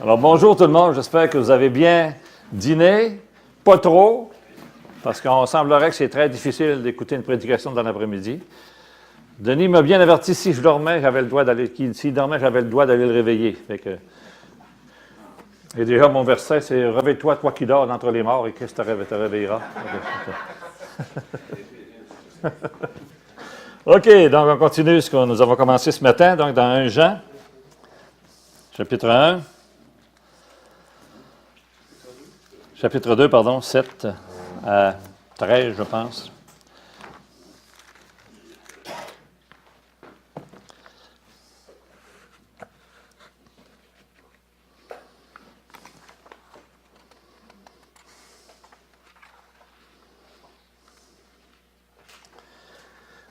Alors, bonjour tout le monde. J'espère que vous avez bien dîné. Pas trop, parce qu'on semblerait que c'est très difficile d'écouter une prédication dans l'après-midi. Denis m'a bien averti, si je dormais, j'avais le droit d'aller, s'il dormait, j'avais le droit d'aller le réveiller. Fait que, et déjà, mon verset, c'est « Réveille-toi, toi qui dors d'entre les morts, et Christ te réveillera. » OK, donc on continue ce que nous avons commencé ce matin, donc dans 1 Jean, chapitre 1. Chapitre 2, pardon, 7 à 13, je pense.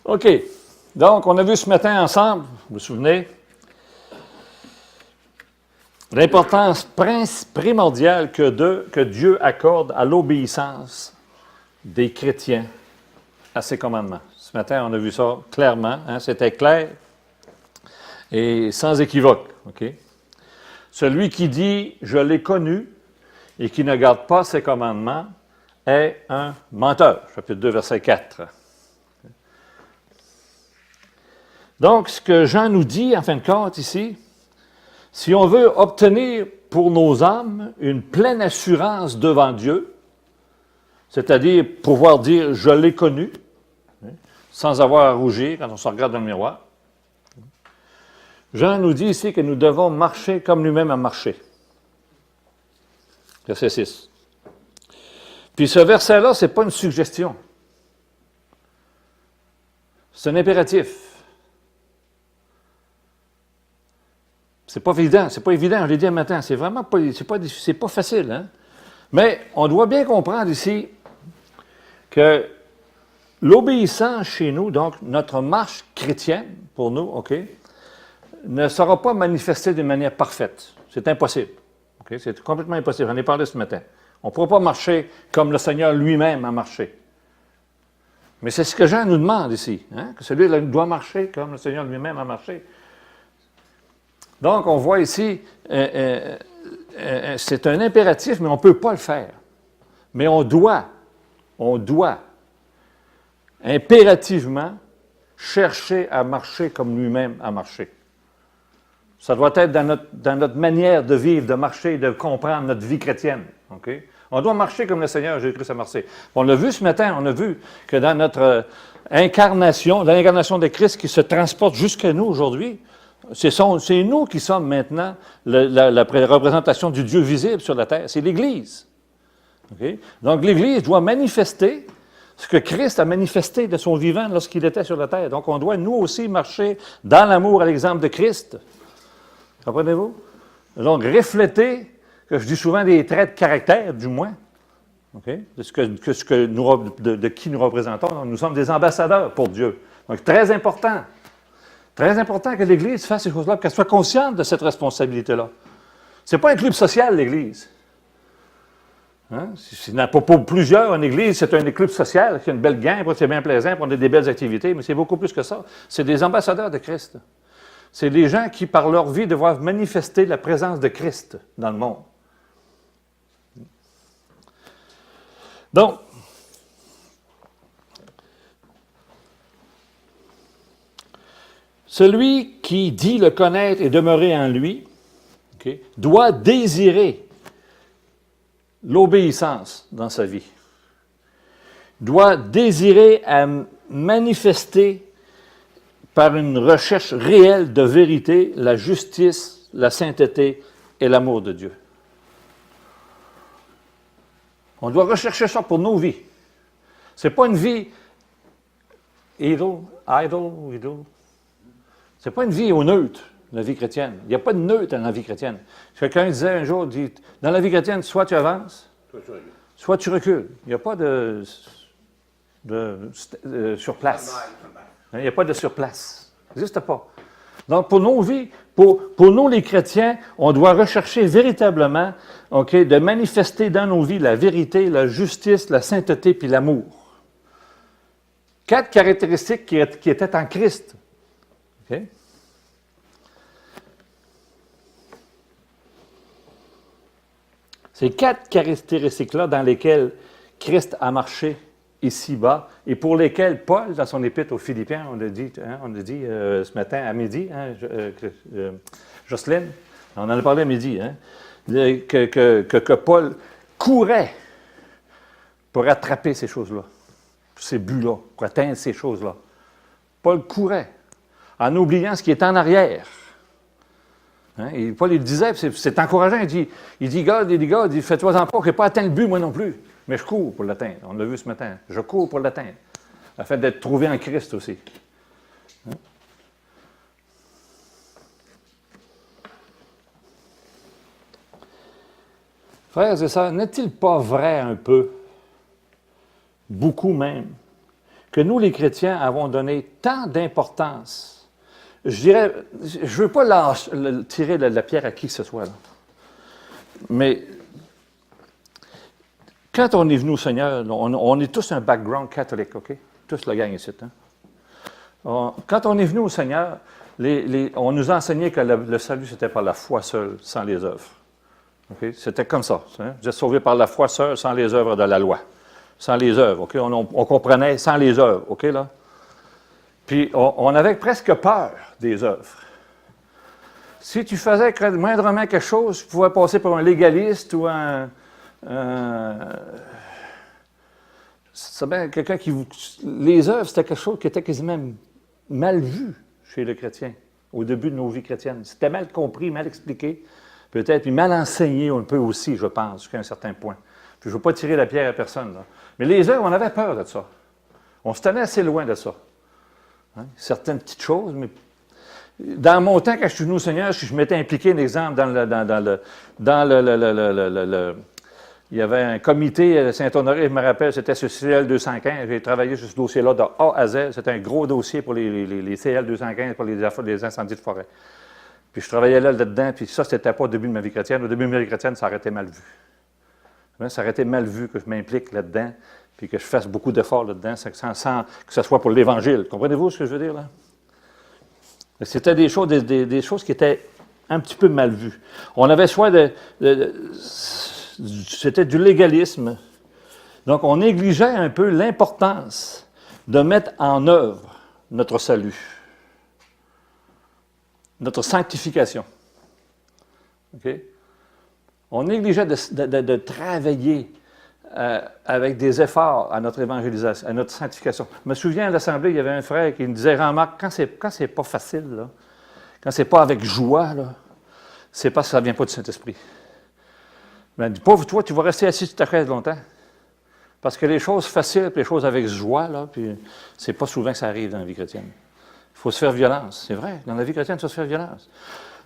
OK. Donc, on a vu ce matin ensemble, vous vous souvenez, l'importance primordiale que Dieu accorde à l'obéissance des chrétiens à ses commandements. Ce matin, on a vu ça clairement, hein, c'était clair et sans équivoque. Okay? Celui qui dit « je l'ai connu » et qui ne garde pas ses commandements est un menteur. Chapitre 2, verset 4. Donc, ce que Jean nous dit, en fin de compte, ici, si on veut obtenir pour nos âmes une pleine assurance devant Dieu, c'est-à-dire pouvoir dire « je l'ai connu », sans avoir à rougir quand on se regarde dans le miroir, Jean nous dit ici que nous devons marcher comme lui-même a marché. Verset 6. Puis ce verset-là, ce n'est pas une suggestion. C'est un impératif. C'est pas évident, je l'ai dit un matin, c'est vraiment pas, c'est pas facile, hein? Mais on doit bien comprendre ici que l'obéissance chez nous, donc notre marche chrétienne pour nous, OK, ne sera pas manifestée de manière parfaite. C'est impossible. OK? C'est complètement impossible. J'en ai parlé ce matin. On ne pourra pas marcher comme le Seigneur lui-même a marché. Mais c'est ce que Jean nous demande ici, hein? Que celui-là doit marcher comme le Seigneur lui-même a marché. Donc, on voit ici, c'est un impératif, mais on ne peut pas le faire. Mais on doit impérativement chercher à marcher comme lui-même a marché. Ça doit être dans notre manière de vivre, de marcher, de comprendre notre vie chrétienne. Okay? On doit marcher comme le Seigneur Jésus-Christ a marché. On l'a vu ce matin, on a vu que dans notre incarnation, dans l'incarnation de Christ qui se transporte jusqu'à nous aujourd'hui, c'est nous qui sommes maintenant la représentation du Dieu visible sur la terre. C'est l'Église. Okay? Donc, l'Église doit manifester ce que Christ a manifesté de son vivant lorsqu'il était sur la terre. Donc, on doit, nous aussi, marcher dans l'amour à l'exemple de Christ. Comprenez-vous? Donc, refléter, que je dis souvent des traits de caractère, du moins, okay? de qui nous représentons. Donc, nous sommes des ambassadeurs pour Dieu. Donc, très important. Très important que l'Église fasse ces choses-là, qu'elle soit consciente de cette responsabilité-là. Ce n'est pas un club social, l'Église. Hein? Pour plusieurs, une Église, c'est un club social, qui a une belle gang, c'est bien plaisant, on a des belles activités, mais c'est beaucoup plus que ça. C'est des ambassadeurs de Christ. C'est des gens qui, par leur vie, doivent manifester la présence de Christ dans le monde. Donc, celui qui dit le connaître et demeurer en lui, okay, doit désirer l'obéissance dans sa vie. Doit désirer à manifester par une recherche réelle de vérité la justice, la sainteté et l'amour de Dieu. On doit rechercher ça pour nos vies. Ce n'est pas une vie idle. Ce n'est pas une vie au neutre, la vie chrétienne. Il n'y a pas de neutre dans la vie chrétienne. Quelqu'un disait un jour, dans la vie chrétienne, soit tu avances, soit tu recules. Il n'y a pas de surplace. Il n'y a pas de surplace. Ça n'existe pas. Donc, pour nos vies, pour nous les chrétiens, on doit rechercher véritablement, okay, de manifester dans nos vies la vérité, la justice, la sainteté puis l'amour. 4 caractéristiques qui étaient en Christ. Okay? Ces 4 caractéristiques-là dans lesquelles Christ a marché ici-bas et pour lesquelles Paul, dans son épître aux Philippiens, on l'a dit, ce matin à midi, Jocelyne, on en a parlé à midi, que Paul courait pour attraper ces choses-là, ces buts-là, pour atteindre ces choses-là. Paul courait en oubliant ce qui est en arrière. Et Paul, il disait, c'est encourageant, il dit, gars, fais-toi-en pas, je n'ai pas atteint le but, moi non plus, mais je cours pour l'atteindre. On l'a vu ce matin. Je cours pour l'atteindre, afin d'être trouvé en Christ aussi. Frères et sœurs, n'est-il pas vrai un peu, beaucoup même, que nous, les chrétiens, avons donné tant d'importance? Je dirais, je ne veux pas tirer la pierre à qui que ce soit, là. Mais quand on est venu au Seigneur, on est tous un background catholique, OK? Tous la gang ici. Quand on est venu au Seigneur, on nous a enseigné que le salut, c'était par la foi seule, sans les œuvres. Okay? C'était comme ça. Vous êtes sauvés par la foi seule, sans les œuvres de la loi. Sans les œuvres, OK? On comprenait sans les œuvres, OK, là? Puis, on avait presque peur des œuvres. Si tu faisais moindrement quelque chose, tu pouvais passer pour un légaliste ou quelqu'un qui vous... Les œuvres, c'était quelque chose qui était quasiment mal vu chez le chrétien, au début de nos vies chrétiennes. C'était mal compris, mal expliqué, peut-être, puis mal enseigné un peu aussi, je pense, jusqu'à un certain point. Puis je ne veux pas tirer la pierre à personne, là. Mais les œuvres, on avait peur de ça. On se tenait assez loin de ça. Certaines petites choses, mais dans mon temps, quand je suis venu au Seigneur, si je m'étais impliqué, un exemple, il y avait un comité Saint-Honoré, je me rappelle, c'était sur CL 215. J'ai travaillé sur ce dossier-là de A à Z. C'était un gros dossier pour les CL 215, pour les incendies de forêt. Puis je travaillais là-dedans, puis ça, c'était pas au début de ma vie chrétienne. Au début de ma vie chrétienne, ça aurait été mal vu. Ça aurait été mal vu que je m'implique là-dedans, puis que je fasse beaucoup d'efforts là-dedans, sans que ce soit pour l'Évangile. Comprenez-vous ce que je veux dire, là? C'était des choses qui étaient un petit peu mal vues. On avait soit c'était du légalisme. Donc, on négligeait un peu l'importance de mettre en œuvre notre salut, notre sanctification. OK? On négligeait de travailler avec des efforts à notre évangélisation, à notre sanctification. Je me souviens à l'Assemblée, il y avait un frère qui me disait, remarque, quand c'est pas facile, là, quand c'est pas avec joie, là, c'est parce que ça ne vient pas du Saint-Esprit. Il m'a dit, pauvre toi, tu vas rester assis sur ta chaise longtemps. Parce que les choses faciles, puis les choses avec joie, là, puis c'est pas souvent que ça arrive dans la vie chrétienne. Il faut se faire violence. C'est vrai, dans la vie chrétienne, il faut se faire violence.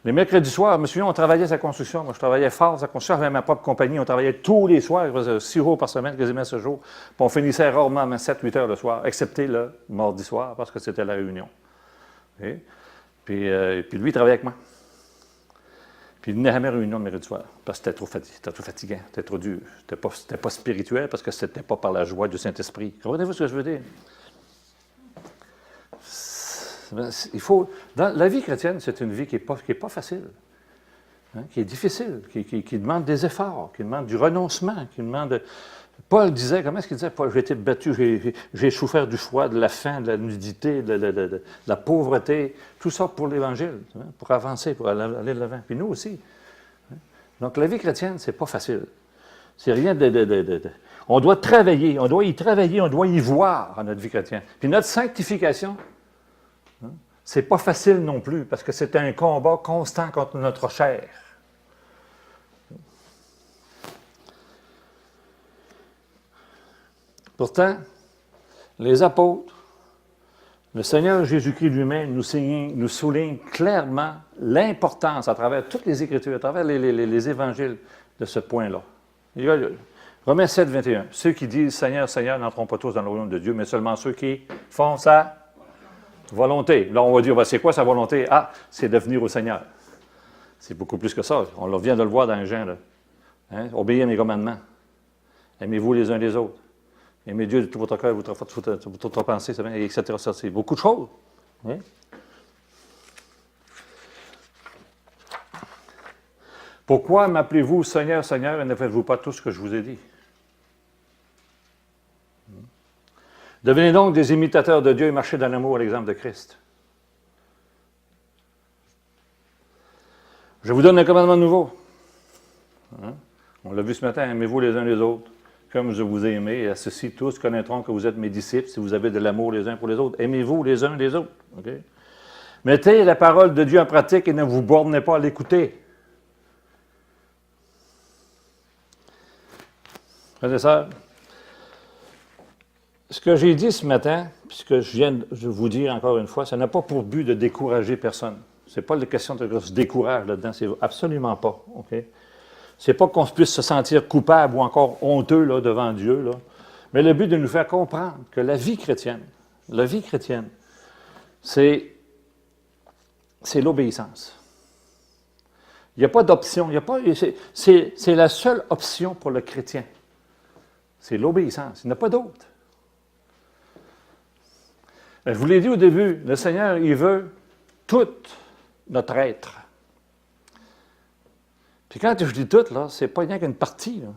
Les mercredis soirs, je me souviens, on travaillait sa construction. Moi, je travaillais fort sa construction. J'avais ma propre compagnie. On travaillait tous les soirs. Je faisais 6 jours par semaine, quasiment ce jour. Puis on finissait rarement à 7-8 heures le soir, excepté le mardi soir, parce que c'était la réunion. Okay? Puis lui, il travaillait avec moi. Puis il venait à mes réunions de mercredi soir, parce que c'était trop fatigant, c'était trop dur. C'était pas spirituel, parce que c'était pas par la joie du Saint-Esprit. Comprenez-vous ce que je veux dire? Il faut, dans la vie chrétienne, c'est une vie qui n'est pas facile, qui est difficile, qui demande des efforts, qui demande du renoncement, qui demande... Paul disait, comment est-ce qu'il disait? Paul, j'ai été battu, j'ai souffert du froid, de la faim, de la nudité, de la pauvreté, tout ça pour l'Évangile, pour avancer, pour aller de l'avant. Puis nous aussi. Donc la vie chrétienne, c'est pas facile. C'est rien On doit travailler, on doit y voir dans notre vie chrétienne. Puis notre sanctification, c'est pas facile non plus, parce que c'est un combat constant contre notre chair. Pourtant, les apôtres, le Seigneur Jésus-Christ lui-même nous souligne clairement l'importance, à travers toutes les Écritures, à travers les évangiles, de ce point-là. Romains 7, 21. Ceux qui disent « Seigneur, Seigneur » n'entreront pas tous dans le royaume de Dieu, mais seulement ceux qui font sa volonté. Là, on va dire, c'est quoi sa volonté? Ah, c'est de venir au Seigneur. C'est beaucoup plus que ça. On vient de le voir dans Jean. Là. Obéissez à mes commandements. Aimez-vous les uns les autres. Aimez Dieu de tout votre cœur, votre pensée, etc. Ça, c'est beaucoup de choses. Pourquoi m'appelez-vous Seigneur, Seigneur, et ne faites-vous pas tout ce que je vous ai dit? Devenez donc des imitateurs de Dieu et marchez dans l'amour à l'exemple de Christ. Je vous donne un commandement nouveau. On l'a vu ce matin, aimez-vous les uns les autres, comme je vous ai aimé, et à ceux-ci tous connaîtront que vous êtes mes disciples si vous avez de l'amour les uns pour les autres. Aimez-vous les uns les autres. Okay? Mettez la parole de Dieu en pratique et ne vous bornez pas à l'écouter. Frères et sœurs, ce que j'ai dit ce matin, puis ce que je viens de vous dire encore une fois, ça n'a pas pour but de décourager personne. Ce n'est pas la question de se décourager là-dedans, c'est absolument pas. Okay? Ce n'est pas qu'on puisse se sentir coupable ou encore honteux là, devant Dieu, là. Mais le but de nous faire comprendre que la vie chrétienne, c'est l'obéissance. Il n'y a pas d'option. C'est la seule option pour le chrétien. C'est l'obéissance. Il n'y en a pas d'autre. Je vous l'ai dit au début, le Seigneur, il veut tout notre être. Puis quand je dis tout, là, c'est pas rien qu'une partie. Là.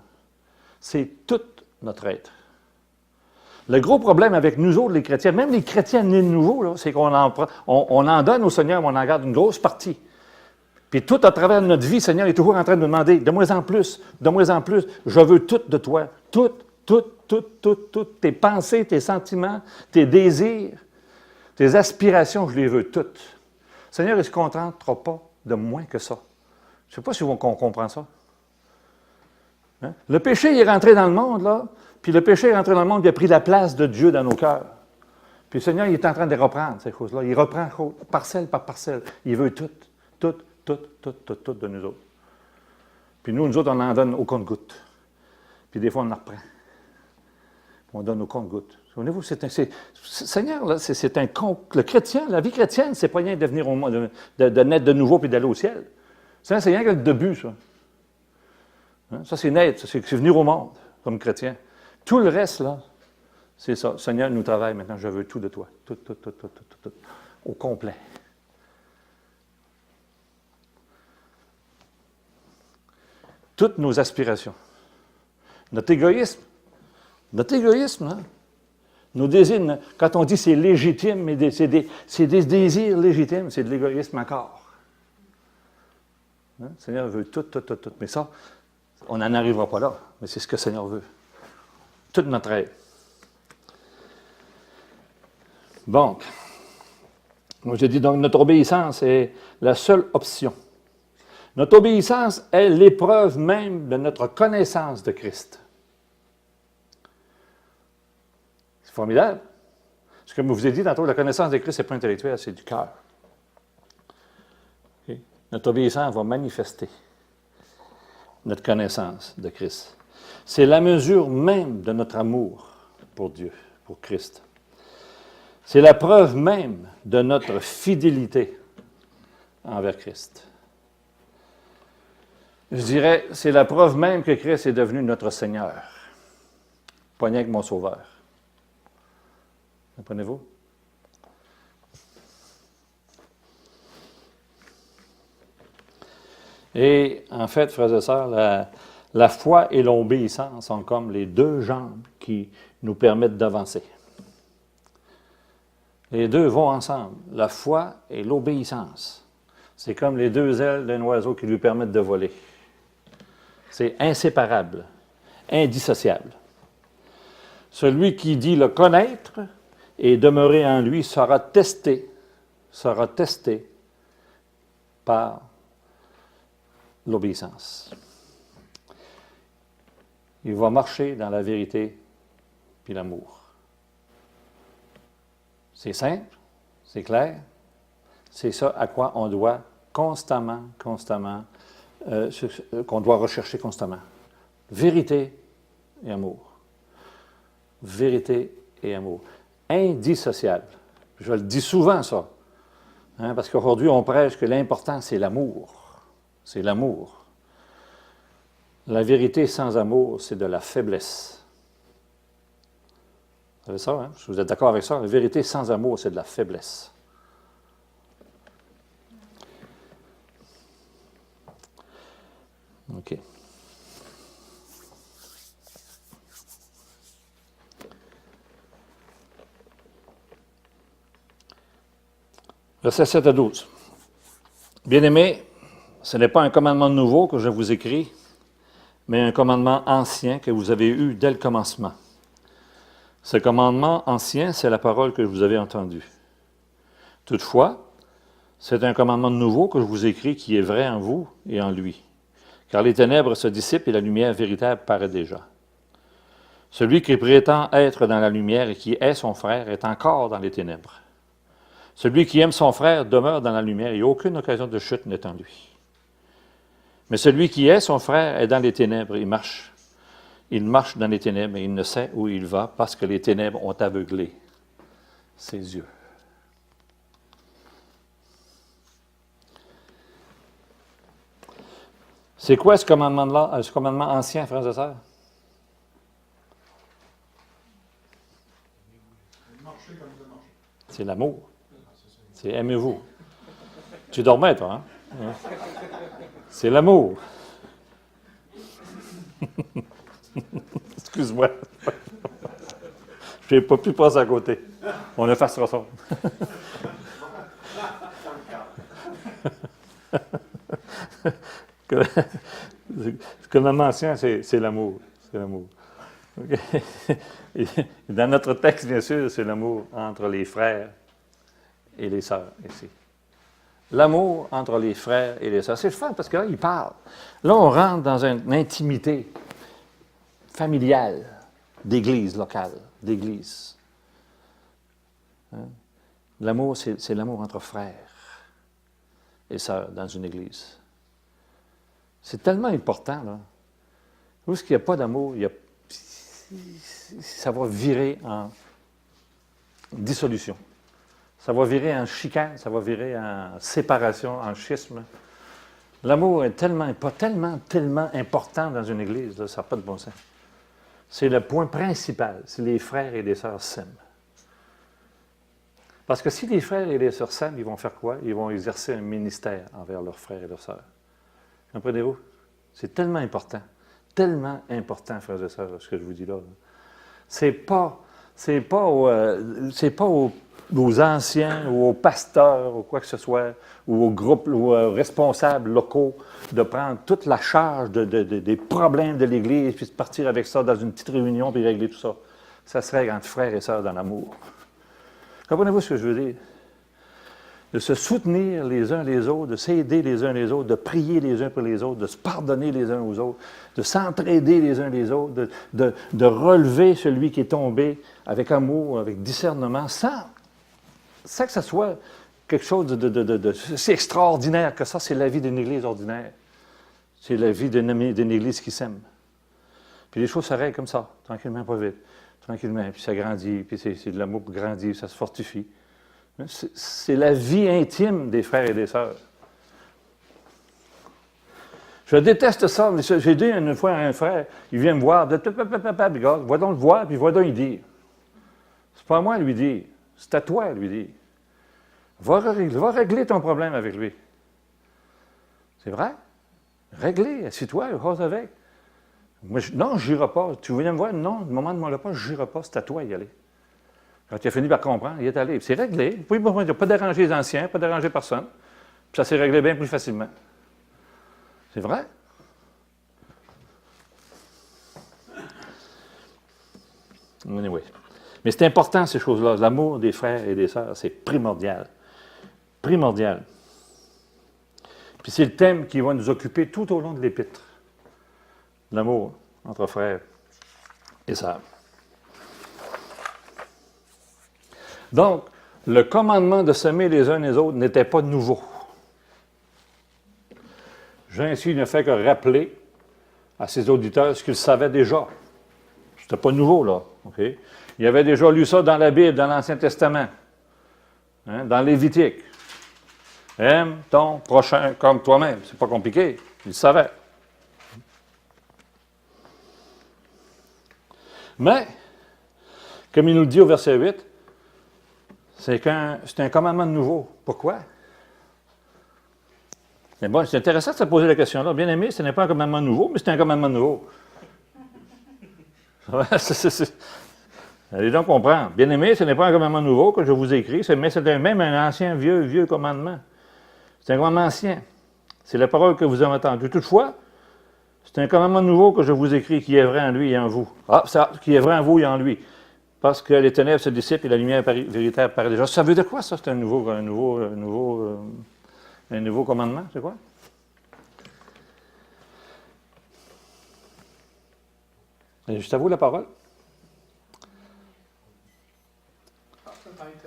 C'est tout notre être. Le gros problème avec nous autres, les chrétiens, même les chrétiens nés de nouveau, là, c'est qu'on en donne au Seigneur, mais on en garde une grosse partie. Puis tout à travers notre vie, le Seigneur est toujours en train de nous demander, de moins en plus, je veux tout de toi. Tout. Tes pensées, tes sentiments, tes désirs, tes aspirations, je les veux toutes. Le Seigneur, il ne se contentera pas de moins que ça. Je ne sais pas si on comprend ça. Hein? Le péché il est rentré dans le monde, là, puis le péché est rentré dans le monde, il a pris la place de Dieu dans nos cœurs. Puis le Seigneur, il est en train de reprendre ces choses-là. Il reprend parcelle par parcelle. Il veut tout de nous autres. Puis nous autres, on en donne au compte-gouttes. Puis des fois, on en reprend. On donne au compte-gouttes. Souvenez-vous, Seigneur, là, le chrétien, la vie chrétienne, c'est pas rien de venir au monde, de naître de nouveau puis d'aller au ciel. C'est rien que le début, ça. Hein? Ça, c'est naître, c'est venir au monde comme chrétien. Tout le reste, là, c'est ça. Seigneur, nous travaille maintenant, je veux tout de toi. Tout. Au complet. Toutes nos aspirations. Notre égoïsme, hein? Nos désirs, quand on dit c'est légitime, mais c'est des désirs légitimes, c'est de l'égoïsme encore. Hein? Le Seigneur veut tout. Mais ça, on n'en arrivera pas là. Mais c'est ce que le Seigneur veut. Toute notre aide. Donc, moi je dis donc, notre obéissance est la seule option. Notre obéissance est l'épreuve même de notre connaissance de Christ. C'est formidable. Ce que je vous ai dit tantôt, la connaissance de Christ, ce n'est pas intellectuel, c'est du cœur. Okay? Notre obéissance va manifester notre connaissance de Christ. C'est la mesure même de notre amour pour Dieu, pour Christ. C'est la preuve même de notre fidélité envers Christ. Je dirais, c'est la preuve même que Christ est devenu notre Seigneur, pas rien que mon Sauveur. Comprenez-vous? Et en fait, frères et sœurs, la foi et l'obéissance sont comme les deux jambes qui nous permettent d'avancer. Les deux vont ensemble, la foi et l'obéissance. C'est comme les deux ailes d'un oiseau qui lui permettent de voler. C'est inséparable, indissociable. Celui qui dit le connaître et demeurer en lui sera testé par l'obéissance. Il va marcher dans la vérité puis l'amour. C'est simple, c'est clair. C'est ça à quoi on doit constamment, qu'on doit rechercher constamment. Vérité et amour. Vérité et amour. Indissociable. Je le dis souvent, ça. Hein, parce qu'aujourd'hui, on prêche que l'important, c'est l'amour. C'est l'amour. La vérité sans amour, c'est de la faiblesse. Vous savez ça, hein? Vous êtes d'accord avec ça? La vérité sans amour, c'est de la faiblesse. OK. Versets 7 à 12. Bien-aimés, ce n'est pas un commandement nouveau que je vous écris, mais un commandement ancien que vous avez eu dès le commencement. Ce commandement ancien, c'est la parole que vous avez entendue. Toutefois, c'est un commandement nouveau que je vous écris qui est vrai en vous et en lui. Car les ténèbres se dissipent et la lumière véritable paraît déjà. Celui qui prétend être dans la lumière et qui est son frère est encore dans les ténèbres. Celui qui aime son frère demeure dans la lumière et aucune occasion de chute n'est en lui. Mais celui qui est son frère est dans les ténèbres, il marche dans les ténèbres et il ne sait où il va parce que les ténèbres ont aveuglé ses yeux. C'est quoi ce commandement-là, ce commandement ancien, frères et sœurs? C'est l'amour. C'est aimez-vous. Tu dormais, toi, hein? C'est l'amour. Excuse-moi. Je n'ai pas pu passer à côté. On effacera ça. Le commandement ancien, c'est l'amour. C'est l'amour. Okay. Dans notre texte, bien sûr, c'est l'amour entre les frères et les sœurs, ici. L'amour entre les frères et les sœurs. C'est le fun parce que là, il parle. Là, on rentre dans une intimité familiale d'église locale, d'église. Hein? L'amour, c'est l'amour entre frères et sœurs dans une église. C'est tellement important, là. Où est-ce qu'il n'y a pas d'amour, ça va virer en dissolution. Ça va virer en chicane, ça va virer en séparation, en schisme. L'amour est tellement important dans une église, là, ça n'a pas de bon sens. C'est le point principal, si les frères et les sœurs s'aiment. Parce que si les frères et les sœurs s'aiment, ils vont faire quoi? Ils vont exercer un ministère envers leurs frères et leurs sœurs. Comprenez-vous? C'est tellement important, frères et sœurs, ce que je vous dis là. C'est pas aux anciens ou aux pasteurs ou quoi que ce soit, ou aux groupes ou aux responsables locaux de prendre toute la charge des problèmes de l'Église puis de partir avec ça dans une petite réunion puis régler tout ça. Ça serait entre frères et sœurs dans l'amour. Comprenez-vous ce que je veux dire? De se soutenir les uns les autres, de s'aider les uns les autres, de prier les uns pour les autres, de se pardonner les uns aux autres, de s'entraider les uns les autres, de relever celui qui est tombé avec amour, avec discernement, sans que ce soit quelque chose de si extraordinaire que ça. C'est la vie d'une église ordinaire. C'est la vie d'une église qui s'aime. Puis les choses s'arrêtent comme ça, tranquillement, pas vite. Tranquillement, puis ça grandit, puis c'est de l'amour qui grandit, ça se fortifie. C'est la vie intime des frères et des sœurs. Je déteste ça. J'ai dit une fois à un frère, il vient me voir, va donc le voir, puis va donc lui dire. C'est pas à moi à lui dire, c'est à toi à lui dire. Va régler ton problème avec lui. C'est vrai? Régler, assis-toi, cause avec. Moi, non, je n'irai pas. Tu viens me voir? Non, au moment de mon repas, je n'irai pas, c'est à toi d'y aller. Quand il a fini par comprendre, il est allé. C'est réglé. Il n'a pas dérangé les anciens, pas dérangé personne. Puis ça s'est réglé bien plus facilement. C'est vrai? Anyway. Mais c'est important, ces choses-là. L'amour des frères et des sœurs, c'est primordial. Primordial. Puis c'est le thème qui va nous occuper tout au long de l'Épître. L'amour entre frères et sœurs. Donc, le commandement de s'aimer les uns les autres n'était pas nouveau. Jean ici ne fait que rappeler à ses auditeurs ce qu'ils savaient déjà. C'était pas nouveau, là. Okay? Il avait déjà lu ça dans la Bible, dans l'Ancien Testament, hein, dans Lévitique. Aime ton prochain comme toi-même. C'est pas compliqué. Il le savait. Mais, comme il nous le dit au verset 8, c'est un commandement nouveau. Pourquoi? Mais bon, c'est intéressant de se poser la question-là. Bien-aimé, ce n'est pas un commandement nouveau, mais c'est un commandement nouveau. Allez donc comprendre. Bien-aimé, ce n'est pas un commandement nouveau que je vous ai écrit, mais c'est même un ancien, vieux commandement. C'est un commandement ancien. C'est la parole que vous avez entendue. Toutefois, c'est un commandement nouveau que je vous écris, qui est vrai en lui et en vous. Ah, ça, qui est vrai en vous et en lui. Parce que les ténèbres se dissipent et la lumière véritable apparaît déjà. Ça veut dire quoi, ça? C'est un nouveau commandement, c'est quoi? Et juste à vous la parole. Peut-être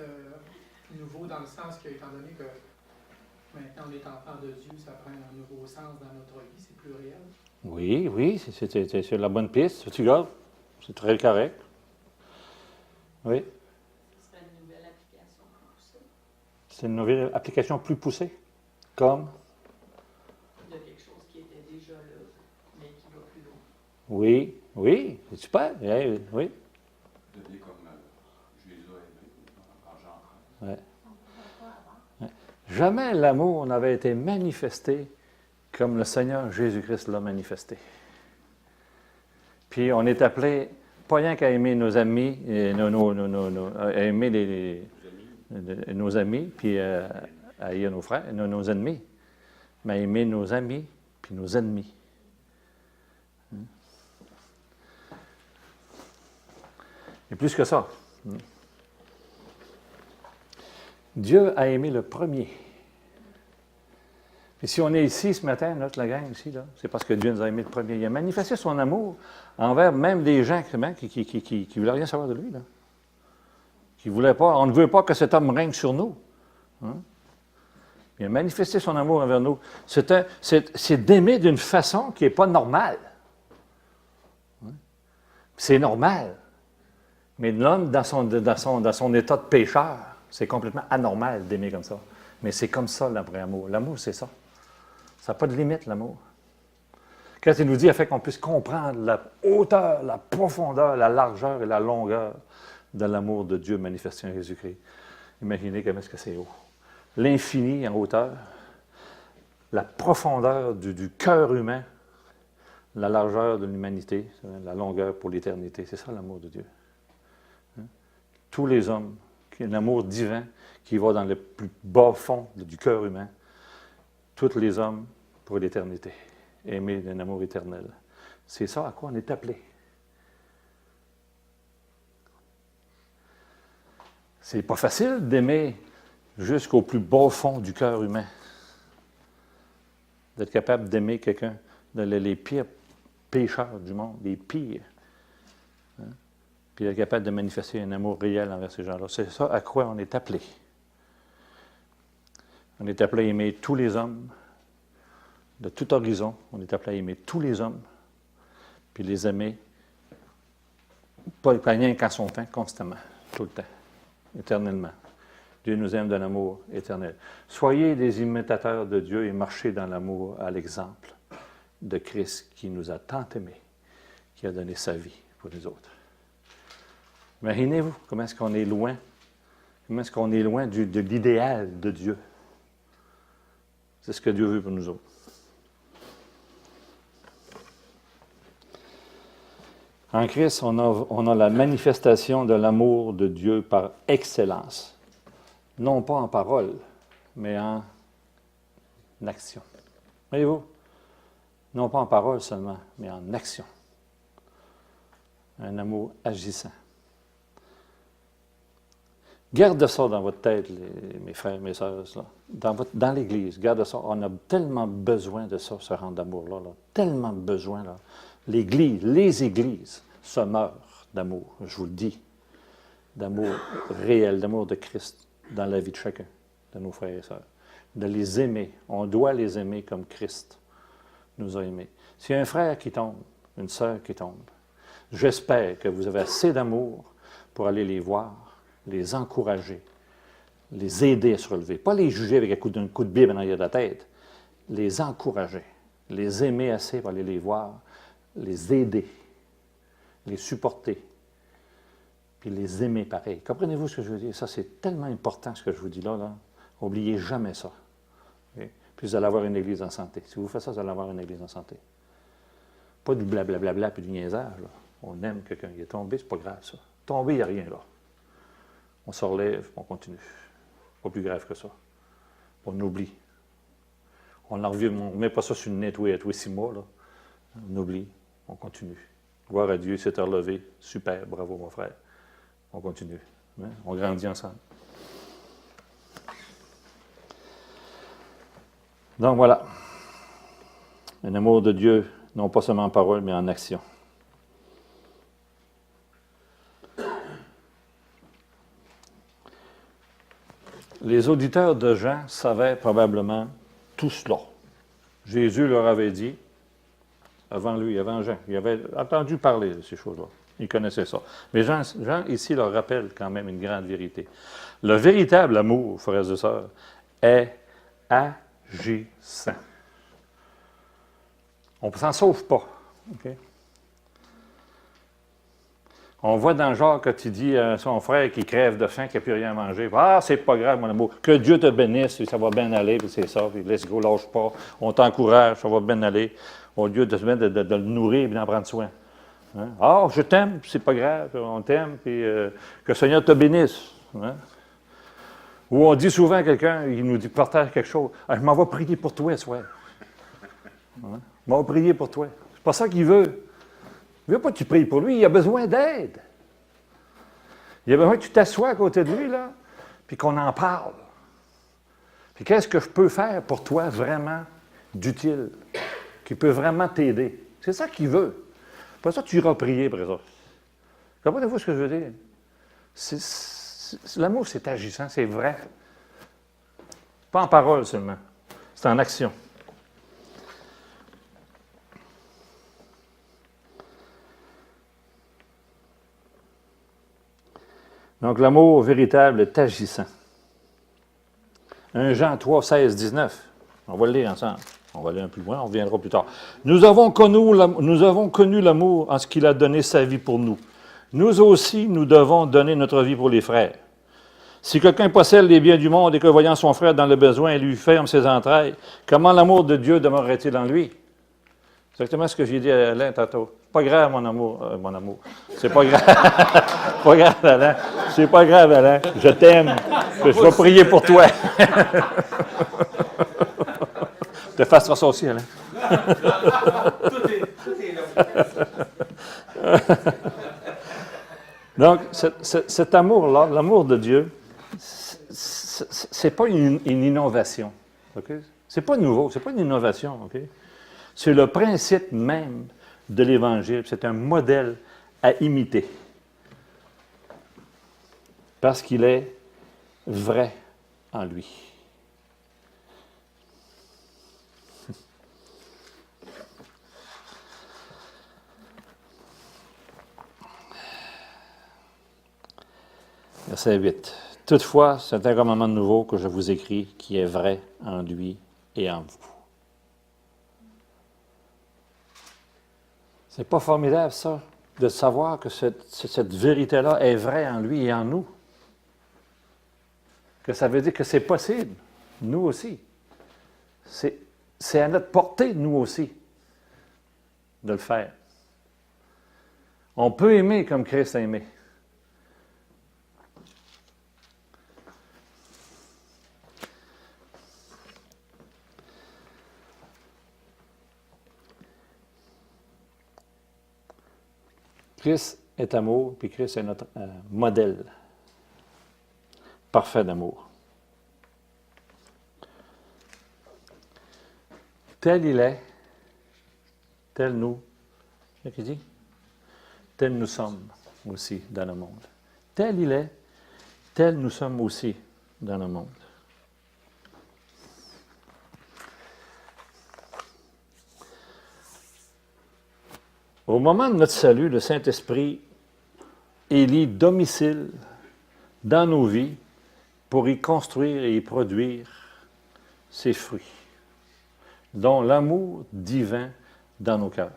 nouveau dans le sens que, étant donné que maintenant on est enfant de Dieu, ça prend un nouveau sens dans notre vie, c'est plus réel. Oui, c'est sur la bonne piste. Tu regardes? C'est très correct. Oui. C'est une nouvelle application plus poussée. C'est une nouvelle application plus poussée. Comme? De quelque chose qui était déjà là, mais qui va plus loin. Oui, c'est super. Oui. Donner comme Jésus a aimé en Jean 13. Ouais. Ouais. Jamais l'amour n'avait été manifesté comme le Seigneur Jésus-Christ l'a manifesté. Puis on est appelé, pas rien qu'à aimer nos amis, et à aimer nos amis, puis à haïr nos frères, nos ennemis, mais à aimer nos amis, puis nos ennemis. Et plus que ça. Dieu a aimé le premier. Et si on est ici ce matin, la gang ici, c'est parce que Dieu nous a aimé le premier. Il a manifesté son amour envers même des gens qui ne voulaient rien savoir de lui. Là. Qui voulaient pas, on ne veut pas que cet homme règne sur nous. Hein? Il a manifesté son amour envers nous. C'est d'aimer d'une façon qui n'est pas normale. Hein? C'est normal. Mais l'homme, dans son état de pécheur, c'est complètement anormal d'aimer comme ça. Mais c'est comme ça, le vrai amour. L'amour, c'est ça. Ça n'a pas de limite, l'amour. Quand il nous dit, afin qu'on puisse comprendre la hauteur, la profondeur, la largeur et la longueur de l'amour de Dieu manifesté en Jésus-Christ. Imaginez comment est-ce que c'est haut. L'infini en hauteur, la profondeur du cœur humain, la largeur de l'humanité, la longueur pour l'éternité. C'est ça l'amour de Dieu. Hein? Tous les hommes, l'amour divin qui va dans le plus bas fond du cœur humain, tous les hommes pour l'éternité, aimer d'un amour éternel. C'est ça à quoi on est appelé. C'est pas facile d'aimer jusqu'au plus bas fond du cœur humain. D'être capable d'aimer quelqu'un, les pires pécheurs du monde, les pires. Hein? Puis d'être capable de manifester un amour réel envers ces gens-là. C'est ça à quoi on est appelé. On est appelé à aimer tous les hommes, de tout horizon. On est appelé à aimer tous les hommes, puis les aimer, pas rien qu'à son temps, constamment, tout le temps, éternellement. Dieu nous aime d'un amour éternel. Soyez des imitateurs de Dieu et marchez dans l'amour à l'exemple de Christ qui nous a tant aimés, qui a donné sa vie pour les autres. Imaginez-vous comment est-ce qu'on est loin, de l'idéal de Dieu. C'est ce que Dieu veut pour nous autres. En Christ, on a la manifestation de l'amour de Dieu par excellence. Non pas en parole, mais en action. Voyez-vous? Non pas en parole seulement, mais en action. Un amour agissant. Gardez ça dans votre tête, mes frères, mes sœurs, là. Dans l'Église, gardez ça. On a tellement besoin de ça, ce rang d'amour-là. Là. Tellement besoin. Là. L'Église, les Églises se meurent d'amour, je vous le dis. D'amour réel, d'amour de Christ dans la vie de chacun, de nos frères et sœurs. De les aimer. On doit les aimer comme Christ nous a aimés. S'il y a un frère qui tombe, une sœur qui tombe, j'espère que vous avez assez d'amour pour aller les voir, les encourager, les aider à se relever. Pas les juger avec un coup de Bible en arrière de la tête. Les encourager, les aimer assez pour aller les voir, les aider, les supporter, puis les aimer pareil. Comprenez-vous ce que je veux dire? Ça, c'est tellement important ce que je vous dis là. N'oubliez jamais ça. Okay? puis vous allez avoir une Église en santé. Si vous faites ça, vous allez avoir une Église en santé. Pas du blablabla puis du niaisage. Là. On aime quelqu'un. Il est tombé, c'est pas grave, ça. Tombé, il n'y a rien, là. On se relève, on continue. Pas plus grave que ça. On oublie. On ne met pas ça sur le nez tous les 6 mois, là. On oublie, on continue. Gloire à Dieu, c'est relevé. Super, bravo, mon frère. On continue. Hein? On grandit ensemble. Donc voilà. Un amour de Dieu, non pas seulement en parole, mais en action. Les auditeurs de Jean savaient probablement tout cela. Jésus leur avait dit, avant lui, avant Jean, il avait entendu parler de ces choses-là. Ils connaissaient ça. Mais Jean ici, leur rappelle quand même une grande vérité. Le véritable amour, frères et sœurs, est agissant. On ne s'en sauve pas. Okay? On voit dans Jacques quand il dit à son frère qui crève de faim, qui n'a plus rien à manger. Ah, c'est pas grave, mon amour. Que Dieu te bénisse, ça va bien aller, puis c'est ça. Puis let's go, lâche pas. On t'encourage, ça va bien aller. Au lieu de se mettre de le nourrir et d'en prendre soin. Hein? Ah, je t'aime, c'est pas grave, on t'aime, puis que le Seigneur te bénisse. Hein? Ou on dit souvent à quelqu'un, il nous dit, partage quelque chose. Ah, je m'en vais prier pour toi ce soir. Hein? Je m'en vais prier pour toi. C'est pas ça qu'il veut. Il ne veut pas que tu pries pour lui, il a besoin d'aide. Il a besoin que tu t'assoies à côté de lui, là, puis qu'on en parle. Puis qu'est-ce que je peux faire pour toi vraiment d'utile, qui peut vraiment t'aider? C'est ça qu'il veut. Pas ça que tu iras prier après ça. Comprenez-vous ce que je veux dire? L'amour, c'est agissant, c'est vrai. Pas en parole seulement, c'est en action. Donc, l'amour véritable est agissant. 1 Jean 3, 16, 19. On va le lire ensemble. On va aller un peu plus loin, on reviendra plus tard. Nous avons connu l'amour en ce qu'il a donné sa vie pour nous. Nous aussi, nous devons donner notre vie pour les frères. Si quelqu'un possède les biens du monde et que, voyant son frère dans le besoin, il lui ferme ses entrailles, comment l'amour de Dieu demeurerait-il en lui? Exactement ce que j'ai dit à Alain tantôt. Pas grave, mon amour. C'est pas grave. Pas grave, Alain. C'est pas grave, Alain. Je t'aime. Je vais prier pour toi. Je te fasse ça aussi, Alain. Tout est là. Donc, cet amour-là, l'amour de Dieu, c'est pas une innovation. Okay? C'est pas nouveau, c'est pas une innovation. Okay? C'est le principe même de l'Évangile. C'est un modèle à imiter. Parce qu'il est vrai en lui. Verset 8. Toutefois, c'est un commandement nouveau que je vous écris qui est vrai en lui et en vous. C'est pas formidable, ça, de savoir que cette vérité-là est vraie en lui et en nous. Que ça veut dire que c'est possible, nous aussi. C'est à notre portée, nous aussi, de le faire. On peut aimer comme Christ a aimé. Christ est amour, puis Christ est notre modèle parfait d'amour. Tel il est, tel nous, c'est ce qu'il dit? Tel nous sommes aussi dans le monde. Tel il est, tel nous sommes aussi dans le monde. Au moment de notre salut, le Saint-Esprit élit domicile dans nos vies pour y construire et y produire ses fruits, dont l'amour divin dans nos cœurs.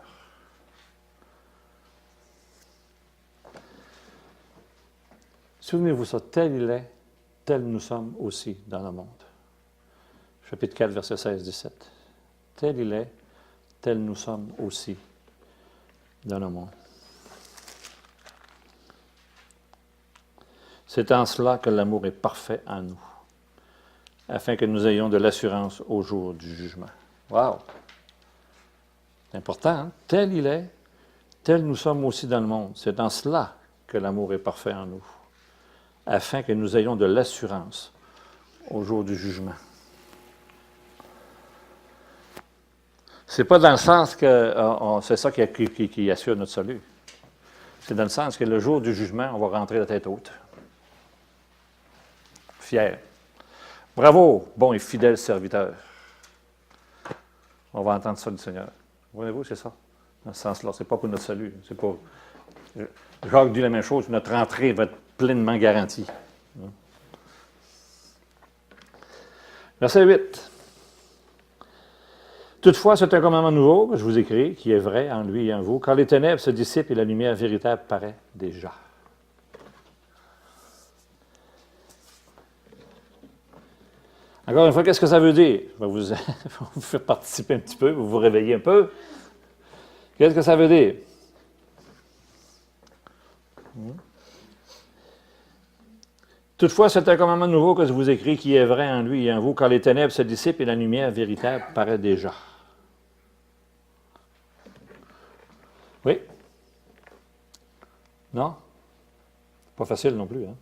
Souvenez-vous ça, tel il est, tel nous sommes aussi dans le monde. chapitre 4, verset 16-17. Tel il est, tel nous sommes aussi dans le monde. C'est en cela que l'amour est parfait en nous, afin que nous ayons de l'assurance au jour du jugement. Wow! C'est important, hein? Tel il est, tel nous sommes aussi dans le monde. C'est en cela que l'amour est parfait en nous, afin que nous ayons de l'assurance au jour du jugement. C'est pas dans le sens que c'est ça qui assure notre salut. C'est dans le sens que le jour du jugement, on va rentrer la tête haute. Fier. Bravo, bon et fidèle serviteur. On va entendre ça du Seigneur. Voyez-vous, c'est ça. Dans ce sens-là, c'est pas pour notre salut. C'est pas. Jacques dit la même chose, notre entrée va être pleinement garantie. Verset 8. Toutefois, c'est un commandement nouveau que je vous écris, qui est vrai en lui et en vous, car les ténèbres se dissipent et la lumière véritable paraît déjà. Encore une fois, qu'est-ce que ça veut dire? Je vais vous faire participer un petit peu, vous réveiller un peu. Qu'est-ce que ça veut dire? Toutefois, c'est un commandement nouveau que je vous écris, qui est vrai en lui et en vous, car les ténèbres se dissipent et la lumière véritable paraît déjà. Oui? Non? Pas facile non plus, hein?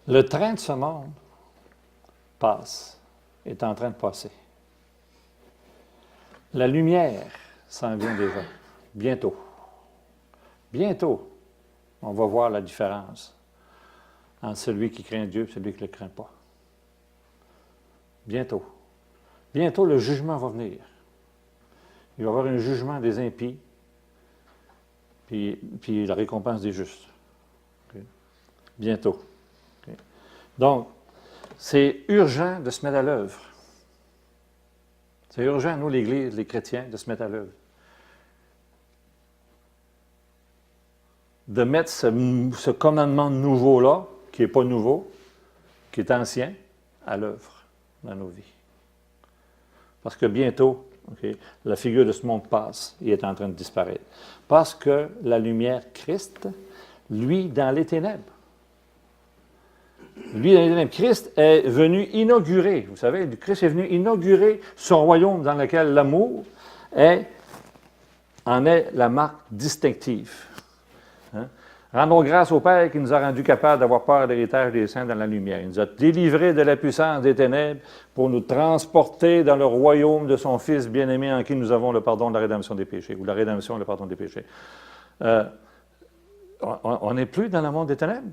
Le train de ce monde passe, est en train de passer. La lumière s'en vient déjà, bientôt. Bientôt, on va voir la différence entre celui qui craint Dieu et celui qui ne le craint pas. Bientôt. Bientôt, le jugement va venir. Il va y avoir un jugement des impies, puis la récompense des justes. Okay. Bientôt. Okay. Donc, c'est urgent de se mettre à l'œuvre. C'est urgent, nous, l'Église, les chrétiens, de se mettre à l'œuvre. De mettre ce commandement nouveau-là, qui n'est pas nouveau, qui est ancien, à l'œuvre dans nos vies. Parce que bientôt, okay, la figure de ce monde passe, il est en train de disparaître. Parce que la lumière Christ, lui, dans les ténèbres. Lui, dans les ténèbres, Christ est venu inaugurer, vous savez, Christ est venu inaugurer son royaume dans lequel l'amour en est la marque distinctive. Hein? Rendons grâce au Père qui nous a rendus capables d'avoir part de l'héritage des saints dans la lumière. Il nous a délivrés de la puissance des ténèbres pour nous transporter dans le royaume de son Fils bien-aimé en qui nous avons le pardon de la rédemption des péchés, ou la rédemption et le pardon des péchés. On n'est plus dans le monde des ténèbres.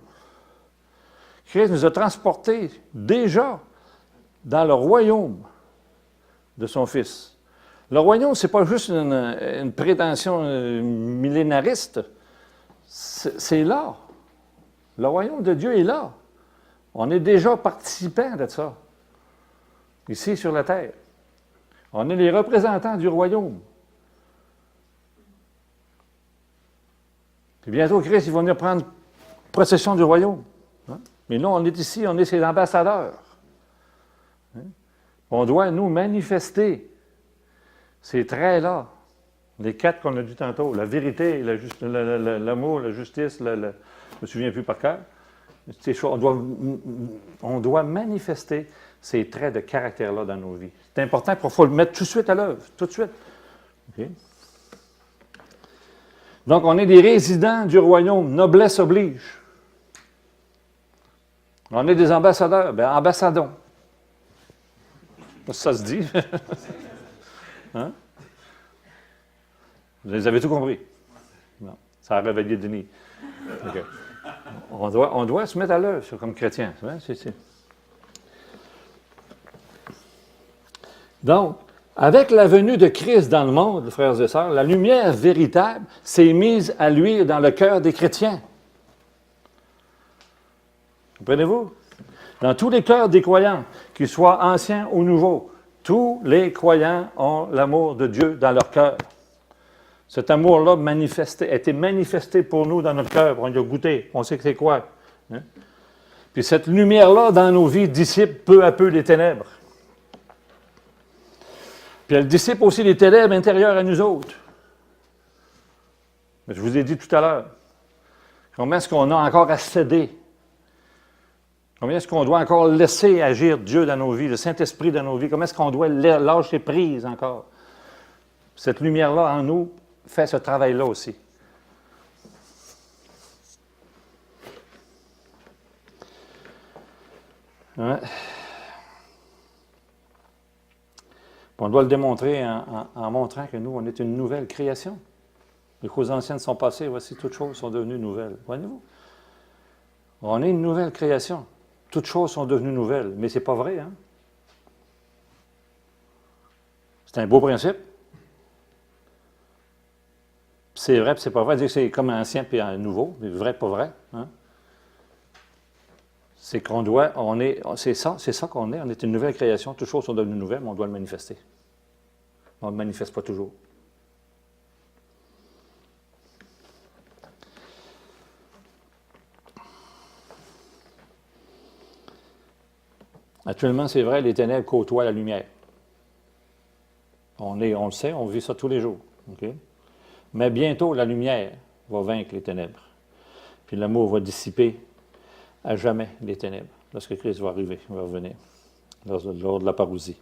Christ nous a transportés déjà dans le royaume de son Fils. Le royaume, ce n'est pas juste une prétention millénariste. C'est là. Le royaume de Dieu est là. On est déjà participants de ça. Ici, sur la terre. On est les représentants du royaume. Puis bientôt, Christ, il va venir prendre possession du royaume. Hein? Mais nous, on est ici, on est ses ambassadeurs. Hein? On doit, nous, manifester ces traits-là. Les 4 qu'on a dit tantôt, la vérité, l'amour, la justice, je ne me souviens plus par cœur. On doit manifester ces traits de caractère-là dans nos vies. C'est important, il faut le mettre tout de suite à l'œuvre, tout de suite. Okay? Donc, on est des résidents du royaume, noblesse oblige. On est des ambassadeurs, bien, ambassadons. Ça se dit. Hein? Vous avez tout compris? Non. Ça a réveillé Denis. Okay. On doit se mettre à l'œuvre comme chrétien. Donc, avec la venue de Christ dans le monde, frères et sœurs, la lumière véritable s'est mise à luire dans le cœur des chrétiens. Comprenez-vous? Dans tous les cœurs des croyants, qu'ils soient anciens ou nouveaux, tous les croyants ont l'amour de Dieu dans leur cœur. Cet amour-là a été manifesté pour nous dans notre cœur. On y a goûté. On sait que c'est quoi. Hein? Puis cette lumière-là, dans nos vies, dissipe peu à peu les ténèbres. Puis elle dissipe aussi les ténèbres intérieures à nous autres. Mais je vous ai dit tout à l'heure, combien est-ce qu'on a encore à céder? Combien est-ce qu'on doit encore laisser agir Dieu dans nos vies, le Saint-Esprit dans nos vies? Comment est-ce qu'on doit lâcher prise encore? Cette lumière-là en nous fait ce travail-là aussi. Ouais. On doit le démontrer en montrant que nous, on est une nouvelle création. Les choses anciennes sont passées, voici, toutes choses sont devenues nouvelles. Voyez-vous? On est une nouvelle création. Toutes choses sont devenues nouvelles, mais ce n'est pas vrai, hein? C'est un beau principe. C'est vrai, puis c'est pas vrai. Dire que c'est comme ancien puis un nouveau, mais vrai, pas vrai. Hein? C'est qu'on doit, c'est ça qu'on est. On est une nouvelle création. Toutes choses sont devenues nouvelles, mais on doit le manifester. On ne le manifeste pas toujours. Actuellement, c'est vrai, les ténèbres côtoient la lumière. On le sait, on vit ça tous les jours. Okay? Mais bientôt, la lumière va vaincre les ténèbres. Puis l'amour va dissiper à jamais les ténèbres. Lorsque Christ va arriver, il va revenir, lors de la parousie.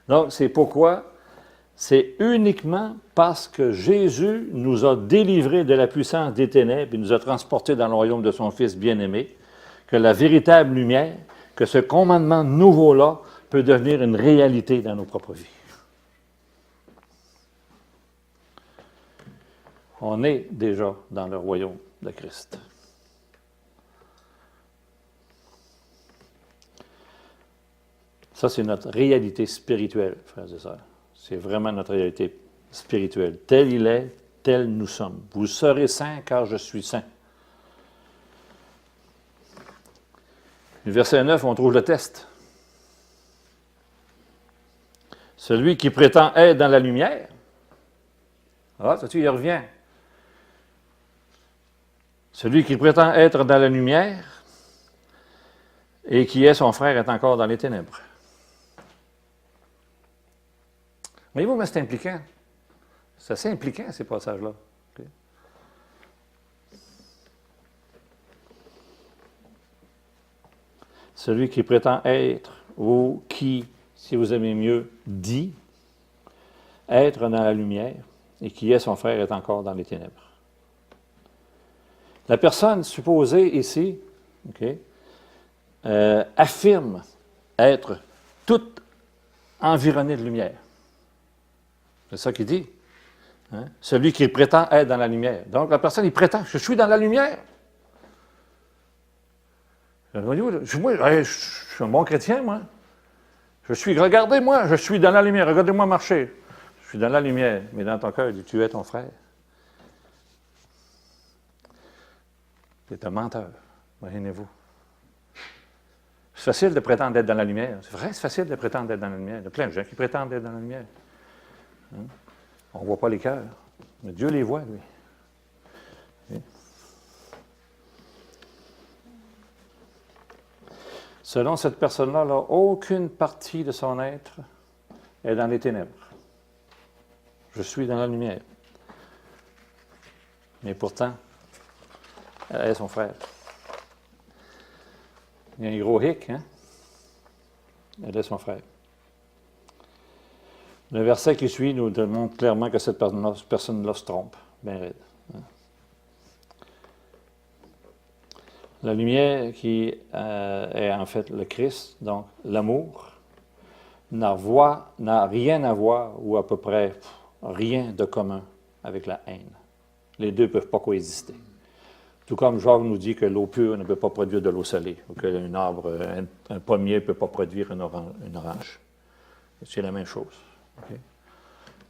Donc, c'est pourquoi c'est uniquement parce que Jésus nous a délivrés de la puissance des ténèbres et nous a transportés dans le royaume de son Fils bien-aimé que la véritable lumière, que ce commandement nouveau-là peut devenir une réalité dans nos propres vies. On est déjà dans le royaume de Christ. Ça, c'est notre réalité spirituelle, frères et sœurs. C'est vraiment notre réalité spirituelle. Tel il est, tel nous sommes. Vous serez saints car je suis saint. Le verset 9, on trouve le test. Celui qui prétend être dans la lumière. Ah, ça, il revient. Celui qui prétend être dans la lumière et qui est son frère est encore dans les ténèbres. Voyez-vous, mais c'est impliquant. C'est assez impliquant, ces passages-là. Okay. Celui qui prétend être, ou qui, si vous aimez mieux, dit être dans la lumière et qui est son frère est encore dans les ténèbres. La personne supposée ici, okay, affirme être toute environnée de lumière. C'est ça qu'il dit. Hein? Celui qui prétend être dans la lumière. Donc, la personne, il prétend, je suis dans la lumière. Moi, je suis un bon chrétien, moi. Regardez-moi, je suis dans la lumière, regardez-moi marcher. Je suis dans la lumière, mais dans ton cœur, il dit, tu es ton frère. C'est un menteur, imaginez-vous. C'est facile de prétendre être dans la lumière. C'est vrai, c'est facile de prétendre être dans la lumière. Il y a plein de gens qui prétendent être dans la lumière. Hein? On ne voit pas les cœurs, mais Dieu les voit, lui. Et selon cette personne-là, là, aucune partie de son être est dans les ténèbres. Je suis dans la lumière. Mais pourtant, elle est son frère. Il y a un gros hic, hein? Elle est son frère. Le verset qui suit nous démontre clairement que cette personne-là se trompe. Bien raide. La lumière qui est en fait le Christ, donc l'amour, n'a rien à voir ou à peu près rien de commun avec la haine. Les deux ne peuvent pas coexister. Tout comme Jacques nous dit que l'eau pure ne peut pas produire de l'eau salée, ou qu'un arbre, un pommier ne peut pas produire une orange. C'est la même chose. Okay?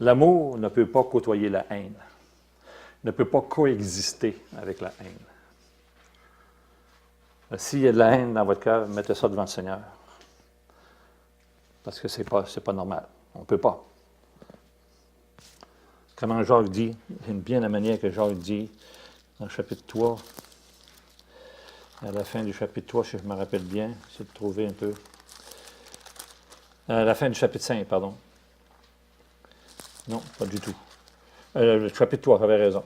L'amour ne peut pas côtoyer la haine, ne peut pas coexister avec la haine. S'il y a de la haine dans votre cœur, mettez ça devant le Seigneur. Parce que c'est pas normal. On ne peut pas. comment Jacques dit, j'aime bien la manière que Jacques dit dans le chapitre 3, à la fin du chapitre 3, si je me rappelle bien, j'essaie de trouver un peu. À la fin du chapitre 5, pardon. Non, pas du tout. Le chapitre 3, j'avais raison.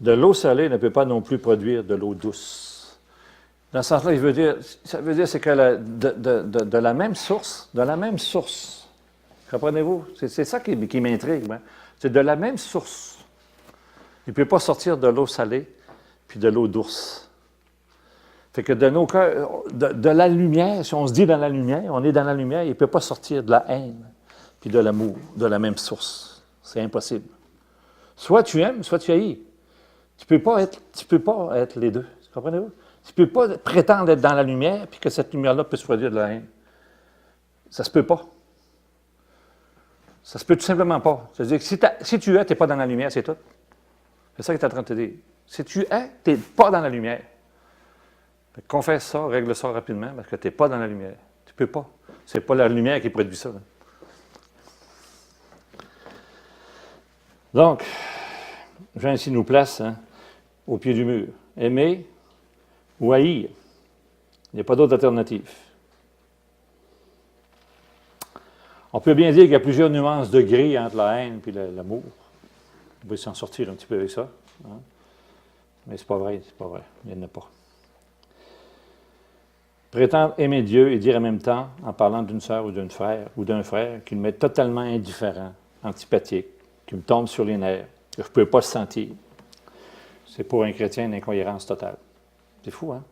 De l'eau salée ne peut pas non plus produire de l'eau douce. Dans ce sens-là, ça veut dire c'est que de la même source, comprenez-vous? C'est ça qui m'intrigue. Hein? C'est de la même source. Il ne peut pas sortir de l'eau salée puis de l'eau douce. Fait que de nos cœurs, de la lumière, si on se dit dans la lumière, on est dans la lumière, il ne peut pas sortir de la haine puis de l'amour de la même source. C'est impossible. Soit tu aimes, soit tu haïs. Tu ne peux pas être les deux. Comprenez-vous? Tu ne peux pas prétendre être dans la lumière puis que cette lumière-là peut se produire de la haine. Ça ne se peut pas. Ça ne se peut tout simplement pas. C'est-à-dire que si tu hais, tu n'es pas dans la lumière, c'est tout. C'est ça qu'il est en train de te dire. Si tu hais, tu n'es pas dans la lumière. Confesse ça, règle ça rapidement, parce que tu n'es pas dans la lumière. Tu ne peux pas. Ce n'est pas la lumière qui produit ça. Là. Donc, Jean ici nous place au pied du mur. Aimer ou haïr. Il n'y a pas d'autre alternative. On peut bien dire qu'il y a plusieurs nuances de gris entre la haine et l'amour. On peut s'en sortir un petit peu avec ça. Hein? Mais c'est pas vrai, il n'y en a pas. Prétendre aimer Dieu et dire en même temps, en parlant d'une sœur ou d'un frère, qu'il m'est totalement indifférent, antipathique, qu'il me tombe sur les nerfs, que je ne peux pas le sentir. C'est pour un chrétien une incohérence totale. C'est fou, hein?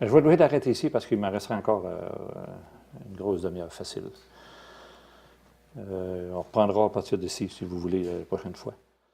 Je vais devoir d'arrêter ici parce qu'il me resterait encore une grosse demi-heure facile. On reprendra à partir d'ici, si vous voulez, la prochaine fois.